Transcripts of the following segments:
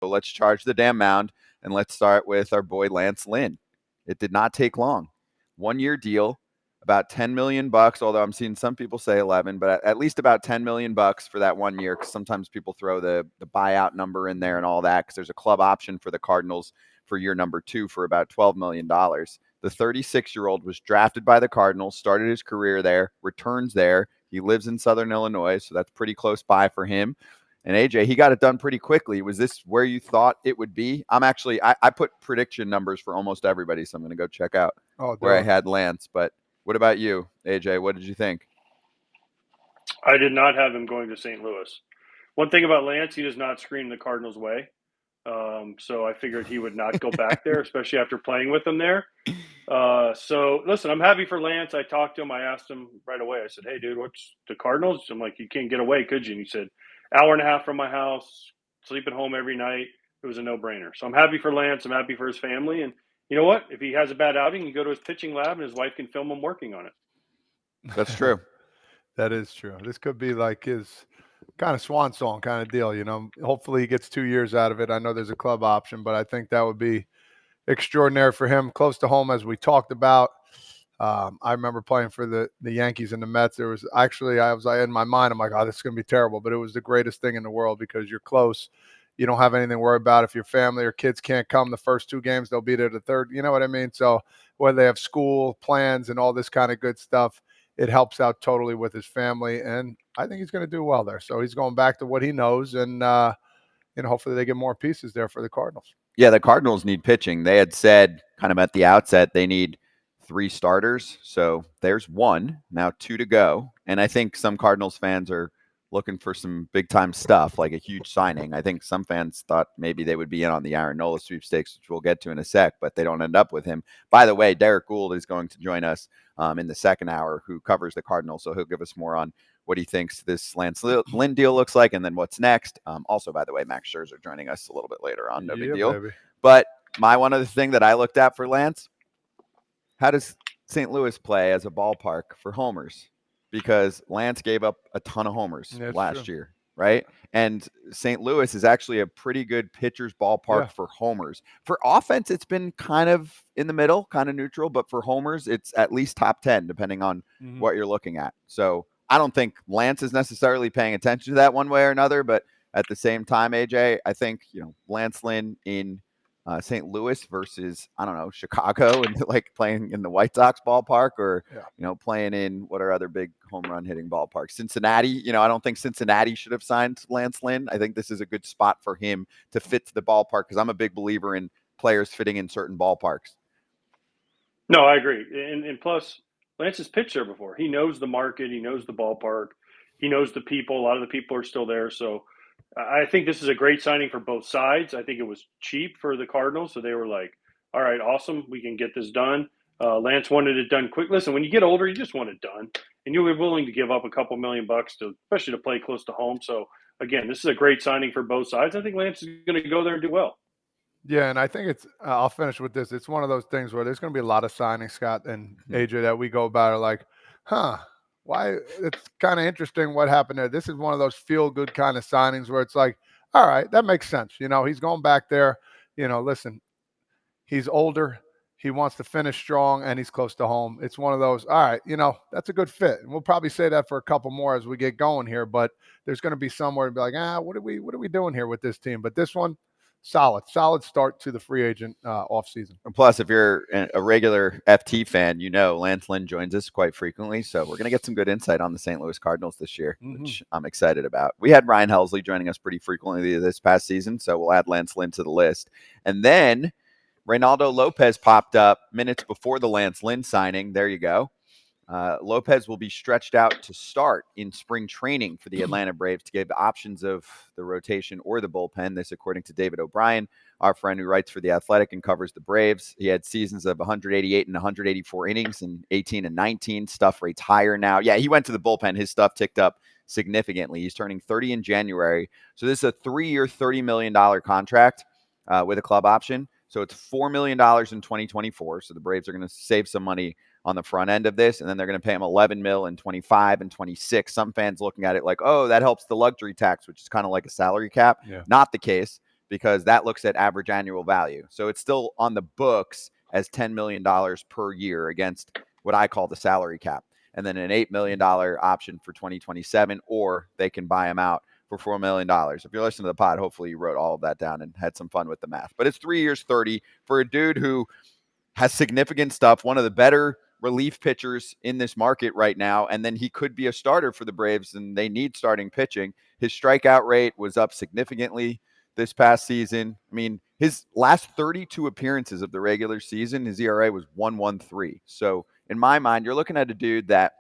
So let's charge the damn mound, and let's start with our boy Lance Lynn. It did not take long. 1-year deal, about $10 million, although I'm seeing some people say 11, but at least about $10 million for that 1 year, because sometimes people throw the buyout number in there and all that, because there's a club option for the Cardinals for year number 2 for about $12 million. The 36-year-old was drafted by the Cardinals, started his career there, returns there. He lives in Southern Illinois, so that's pretty close by for him. And AJ, he got it done pretty quickly. Was this where you thought it would be? I put prediction numbers for almost everybody, so I'm going to go check out where I had Lance. But what about you, AJ? What did you think? I did not have him going to St. Louis. One thing about Lance, he does not scream the Cardinals' way. So I figured he would not go back there, especially after playing with them there. So listen, I'm happy for Lance. I talked to him. I asked him right away. I said, "Hey, dude, what's the Cardinals?" I'm like, "You can't get away, could you?" And he said, "Hour and a half from my house, sleep at home every night." It was a no-brainer. So I'm happy for Lance. I'm happy for his family. And you know what? If he has a bad outing, he can go to his pitching lab, and his wife can film him working on it. That's true. That is true. This could be like his kind of swan song kind of deal, you know. Hopefully he gets 2 years out of it. I know there's a club option, but I think that would be extraordinary for him. Close to home, as we talked about. I remember playing for the Yankees and the Mets. There was actually, I was in my mind, I'm like, oh, this is going to be terrible. But it was the greatest thing in the world because you're close. You don't have anything to worry about. If your family or kids can't come the first 2 games, they'll be there the third. You know what I mean? So whether they have school plans and all this kind of good stuff, it helps out totally with his family. And I think he's going to do well there. So he's going back to what he knows. And, hopefully they get more pieces there for the Cardinals. Yeah, the Cardinals need pitching. They had said kind of at the outset they need 3 starters. So there's 1, now 2 to go. And I think some Cardinals fans are looking for some big-time stuff, like a huge signing. I think some fans thought maybe they would be in on the Nola sweepstakes, which we'll get to in a sec, but they don't end up with him. By the way, Derek Gould is going to join us in the second hour, who covers the Cardinals, so he'll give us more on what he thinks this Lance Lynn deal looks like, and then what's next. Also, by the way, Max Scherzer joining us a little bit later on. No big deal. Baby. But my one other thing that I looked at for Lance, how does St. Louis play as a ballpark for homers? Because Lance gave up a ton of homers last year, right? And St. Louis is actually a pretty good pitcher's ballpark for homers. For offense, it's been kind of in the middle, kind of neutral, but for homers, it's at least top 10, depending on what you're looking at. So I don't think Lance is necessarily paying attention to that one way or another, but at the same time, AJ, I think, Lance Lynn in St. Louis versus, I don't know, Chicago, and like playing in the White Sox ballpark, or playing in what are other big home run hitting ballparks. Cincinnati, I don't think Cincinnati should have signed Lance Lynn. I think this is a good spot for him to fit to the ballpark, because I'm a big believer in players fitting in certain ballparks. No, I agree. And plus, Lance has pitched there before. He knows the market. He knows the ballpark. He knows the people. A lot of the people are still there. So I think this is a great signing for both sides. I think it was cheap for the Cardinals. So they were like, all right, awesome. We can get this done. Lance wanted it done quick. Listen, when you get older, you just want it done. And you'll be willing to give up a couple $1 million especially to play close to home. So, again, this is a great signing for both sides. I think Lance is going to go there and do well. Yeah, and I think it's I'll finish with this. It's one of those things where there's going to be a lot of signings, Scott and AJ, that we go about are like, why? It's kind of interesting what happened there. This is one of those feel-good kind of signings where it's like, all right, that makes sense. He's going back there. Listen, he's older. He wants to finish strong, and he's close to home. It's one of those, all right, that's a good fit. And we'll probably say that for a couple more as we get going here, but there's going to be somewhere to be like, what are we doing here with this team? But this one, solid start to the free agent offseason. And plus, if you're a regular FT fan, Lance Lynn joins us quite frequently. So we're going to get some good insight on the St. Louis Cardinals this year, which I'm excited about. We had Ryan Helsley joining us pretty frequently this past season, so we'll add Lance Lynn to the list. And then Reynaldo Lopez popped up minutes before the Lance Lynn signing. There you go. Lopez will be stretched out to start in spring training for the Atlanta Braves to give options of the rotation or the bullpen. This, according to David O'Brien, our friend who writes for The Athletic and covers the Braves. He had seasons of 188 and 184 innings in 18 and 19. Stuff rates higher now. Yeah, he went to the bullpen. His stuff ticked up significantly. He's turning 30 in January. So this is a 3-year, $30 million contract with a club option. So it's $4 million in 2024. So the Braves are going to save some money on the front end of this, and then they're going to pay him $11 million in 25 and 26. Some fans looking at it like, oh, that helps the luxury tax, which is kind of like a salary cap. Yeah. Not the case. because that looks at average annual value. So it's still on the books as $10 million per year against what I call the salary cap. And then an $8 million option for 2027, or they can buy him out for $4 million. If you're listening to the pod, hopefully you wrote all of that down and had some fun with the math. But it's 3 years, 30 for a dude who has significant stuff, one of the better relief pitchers in this market right now. And then he could be a starter for the Braves, and they need starting pitching. His strikeout rate was up significantly this past season. I mean, his last 32 appearances of the regular season, his ERA was 1.13. So in my mind, you're looking at a dude that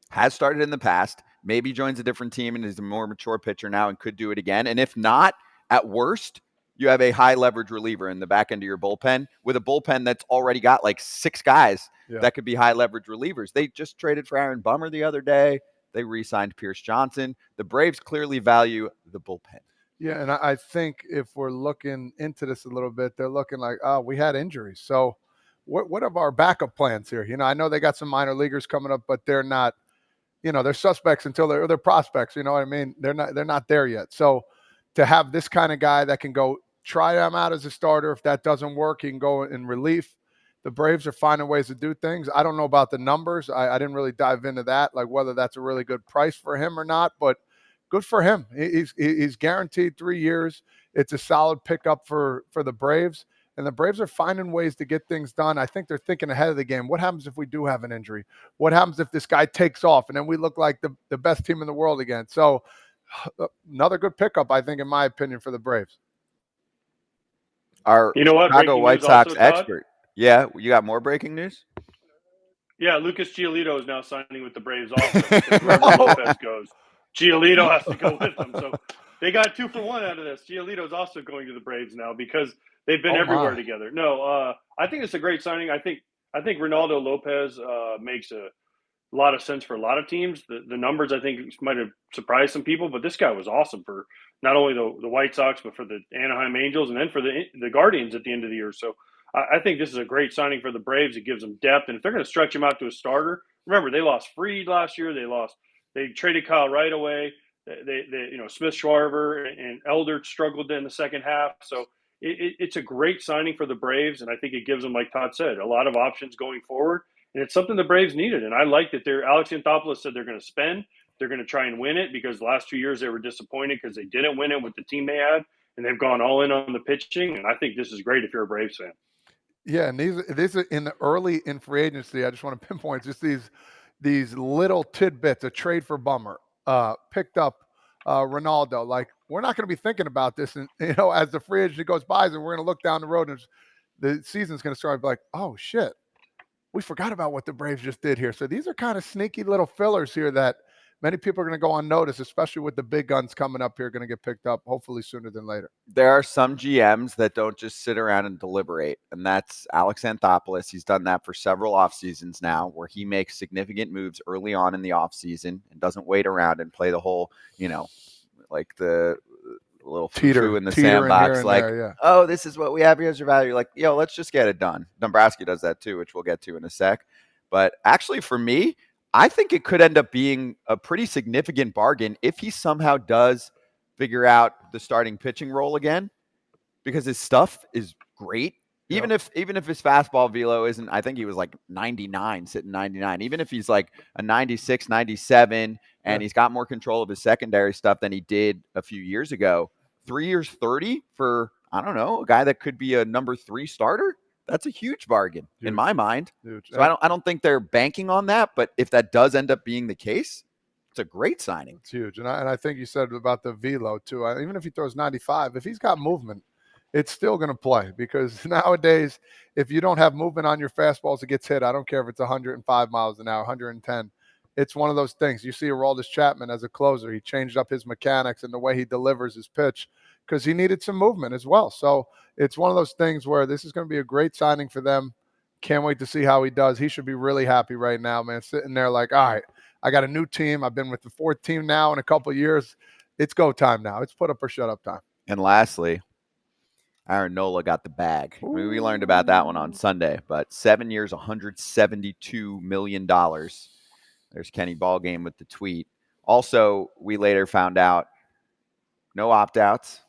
has started in the past, maybe joins a different team and is a more mature pitcher now and could do it again. And if not, at worst, you have a high leverage reliever in the back end of your bullpen with a bullpen that's already got like 6 guys that could be high leverage relievers. They just traded for Aaron Bummer the other day. They re-signed Pierce Johnson. The Braves clearly value the bullpen. Yeah, and I think if we're looking into this a little bit, they're looking like, oh, we had injuries. So what are our backup plans here? I know they got some minor leaguers coming up, but they're not, they're suspects until they're prospects. You know what I mean? They're not there yet. So to have this kind of guy that can go try him out as a starter, if that doesn't work, he can go in relief. The Braves are finding ways to do things. I don't know about the numbers. I didn't really dive into that, like whether that's a really good price for him or not, but good for him. He's guaranteed 3 years. It's a solid pickup for the Braves. And the Braves are finding ways to get things done. I think they're thinking ahead of the game. What happens if we do have an injury? What happens if this guy takes off and then we look like the best team in the world again? So another good pickup, I think, in my opinion, for the Braves. Our Chicago White Sox expert. Yeah, you got more breaking news? Yeah, Lucas Giolito is now signing with the Braves also. Wherever Lopez goes, Giolito has to go with them. So they got 2 for 1 out of this. Giolito's also going to the Braves now because they've been everywhere together. No, I think it's a great signing. I think Reynaldo Lopez makes a lot of sense for a lot of teams. The numbers, I think, might have surprised some people, but this guy was awesome for not only the White Sox, but for the Anaheim Angels and then for the Guardians at the end of the year. So I think this is a great signing for the Braves. It gives them depth, and if they're going to stretch him out to a starter, remember they lost Fried last year. They traded Kyle right away. They Smith Schwarber and Elder struggled in the second half. So it's a great signing for the Braves, and I think it gives them, like Todd said, a lot of options going forward. And it's something the Braves needed. And I like that Alex Anthopoulos said they're going to spend. They're going to try and win it because the last 2 years they were disappointed because they didn't win it with the team they had. And they've gone all in on the pitching. And I think this is great if you're a Braves fan. Yeah, and these are in free agency. I just want to pinpoint just these little tidbits. A trade for Bummer, picked up Reynaldo. Like, we're not going to be thinking about this, and as the free agency goes by, and we're going to look down the road, and the season's going to start. Like, oh shit, we forgot about what the Braves just did here. So these are kind of sneaky little fillers here that many people are going to go unnoticed, especially with the big guns coming up here, going to get picked up hopefully sooner than later. There are some GMs that don't just sit around and deliberate, and that's Alex Anthopoulos. He's done that for several off seasons now, where he makes significant moves early on in the off season and doesn't wait around and play the whole, like the little foo in the sandbox, like, oh, this is what we have here as your value. Like, let's just get it done. Dombrowski does that too, which we'll get to in a sec. But actually, for me, I think it could end up being a pretty significant bargain if he somehow does figure out the starting pitching role again, because his stuff is great. Even if his fastball velo isn't, I think he was like 99, sitting 99. Even if he's like a 96, 97, and he's got more control of his secondary stuff than he did a few years ago. 3 years, 30 for, I don't know, a guy that could be a number 3 starter. That's a huge bargain in my mind. So I don't think they're banking on that, but if that does end up being the case, it's a great signing. It's huge. And I think you said about the velo too. Even if he throws 95, if he's got movement, it's still going to play, because nowadays, if you don't have movement on your fastballs, it gets hit. I don't care if it's 105 miles an hour, 110. It's one of those things. You see Aroldis Chapman as a closer. He changed up his mechanics and the way he delivers his pitch because he needed some movement as well. So it's one of those things where this is going to be a great signing for them. Can't wait to see how he does. He should be really happy right now, man, sitting there like, all right, I got a new team. I've been with the 4th team now in a couple of years. It's go time now. It's put up or shut up time. And lastly, Aaron Nola got the bag. I mean, we learned about that one on Sunday, but 7 years, $172 million. There's Kenny Ballgame with the tweet. Also, we later found out no opt-outs.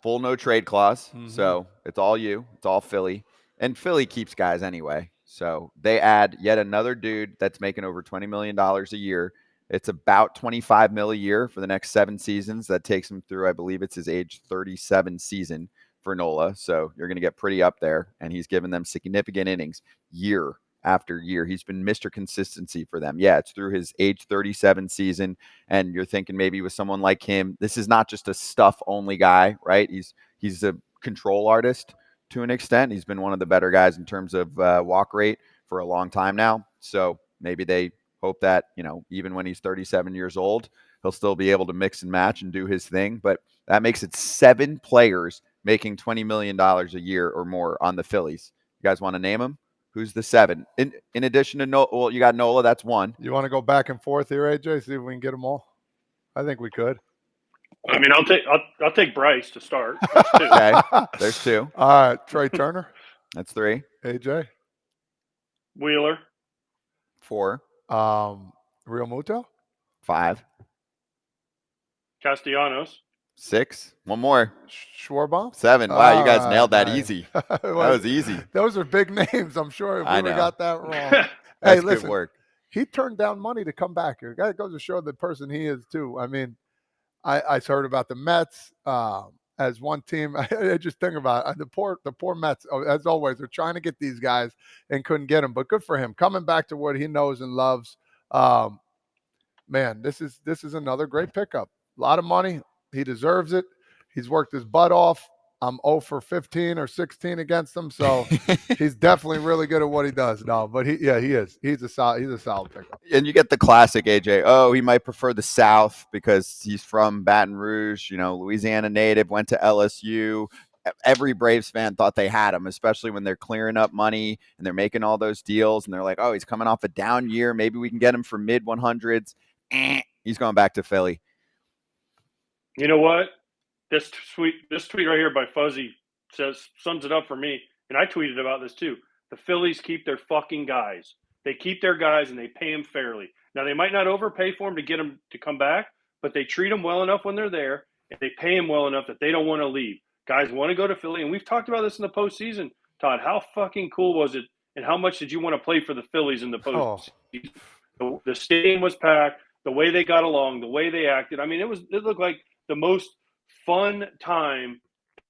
Full no trade clause. Mhm. So it's all you. It's all Philly. And Philly keeps guys anyway. So they add yet another dude that's making over $20 million a year. It's about $25 million a year for the next 7 seasons. That takes him through, I believe it's his age 37 season for Nola. So you're going to get pretty up there. And he's given them significant innings year after year. He's been Mr. Consistency for them. Yeah, it's through his age 37 season. And you're thinking maybe with someone like him, this is not just a stuff only guy, right? He's a control artist to an extent. He's been one of the better guys in terms of walk rate for a long time now. So maybe they hope that, even when he's 37 years old, he'll still be able to mix and match and do his thing. But that makes it 7 players making $20 million a year or more on the Phillies. You guys want to name them? Who's the 7? In addition to Nola, well, you got Nola. That's 1. You want to go back and forth here, AJ? See if we can get them all. I think we could. I mean, I'll take Bryce to start. There's 2. Okay, there's 2. All right, Trey Turner. That's 3. AJ. Wheeler. 4. Real Muto. 5. Castellanos. 6. One more. Schwarbaum. 7. Wow, you guys nailed that nice. easy. That was easy. Those are big names. I'm sure if we would have got that wrong. That's hey, good listen, work. he turned down money to come back here. That goes to show the person he is too. I mean, I heard about the Mets as one team. I just think about it. The poor Mets. As always, they're trying to get these guys and couldn't get them. But good for him coming back to what he knows and loves. Man, this is another great pickup. A lot of money. He deserves it. He's worked his butt off. I'm 0 for 15 or 16 against him, so he's definitely really good at what he does. No, but he is. He's a solid pickup. And you get the classic AJ. Oh, he might prefer the South because he's from Baton Rouge, Louisiana native, went to LSU. Every Braves fan thought they had him, especially when they're clearing up money and they're making all those deals. And they're like, oh, he's coming off a down year. Maybe we can get him for mid 100s. He's going back to Philly. You know what? This tweet right here by Fuzzy sums it up for me. And I tweeted about this too. The Phillies keep their fucking guys. They keep their guys and they pay them fairly. Now, they might not overpay for them to get them to come back, but they treat them well enough when they're there, and they pay them well enough that they don't want to leave. Guys want to go to Philly, and we've talked about this in the postseason. Todd, how fucking cool was it, and how much did you want to play for the Phillies in the postseason? The stadium was packed, the way they got along, the way they acted. I mean, it looked like the most fun time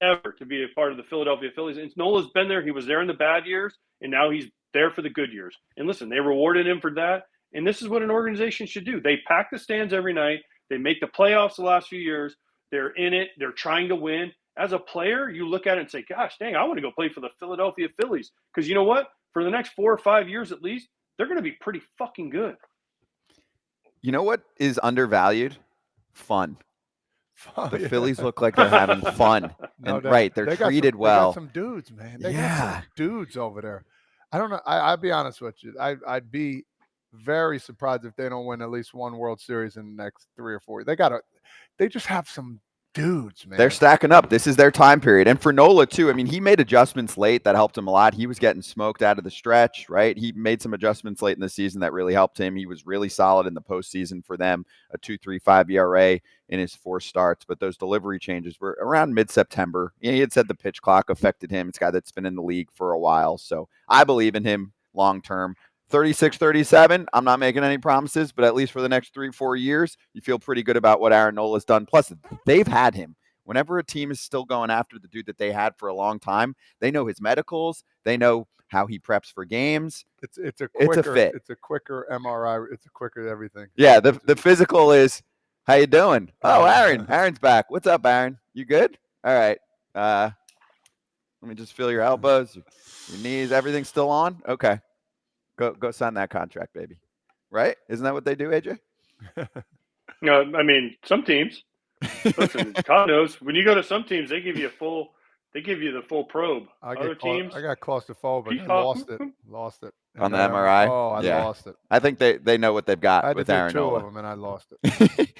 ever to be a part of the Philadelphia Phillies. And Nola's been there. He was there in the bad years, and now he's there for the good years. And listen, they rewarded him for that. And this is what an organization should do. They pack the stands every night. They make the playoffs the last few years. They're in it. They're trying to win. As a player, you look at it and say, gosh, dang, I want to go play for the Philadelphia Phillies. Because you know what? For the next 4 or 5 years at least, they're going to be pretty fucking good. You know what is undervalued? Fun. The Phillies look like they're having fun. Right, they're treated well. They got some dudes, man. They got some dudes over there. I don't know. I'll be honest with you. I'd be very surprised if they don't win at least one World Series in the next 3 or 4. They just have some dudes, man. They're stacking up. This is their time period. And for Nola, too, I mean, he made adjustments late that helped him a lot. He was getting smoked out of the stretch, right? He made some adjustments late in the season that really helped him. He was really solid in the postseason for them, a 2.35 ERA in his 4 starts. But those delivery changes were around mid-September. He had said the pitch clock affected him. It's a guy that's been in the league for a while. So I believe in him long-term. 36, 37, I'm not making any promises, but at least for the next 3-4 years, you feel pretty good about what Aaron Nola's done. Plus, they've had him. Whenever a team is still going after the dude that they had for a long time, they know his medicals. They know how he preps for games. It's a fit. It's a quicker MRI. It's a quicker everything. Yeah, the physical is, how you doing? Oh, Aaron. Aaron's back. What's up, Aaron? You good? All right. Let me just feel your elbows, your knees. Everything's still on? Okay. Go sign that contract, baby. Right? Isn't that what they do, AJ? No, I mean, some teams. Listen, Todd knows. When you go to some teams, they give you the full probe. Other teams, I got claustrophobic. I lost it. On the MRI? Oh, I lost it. I think they know what they've got with Aaron Nola. I did 2 of them, and I lost it.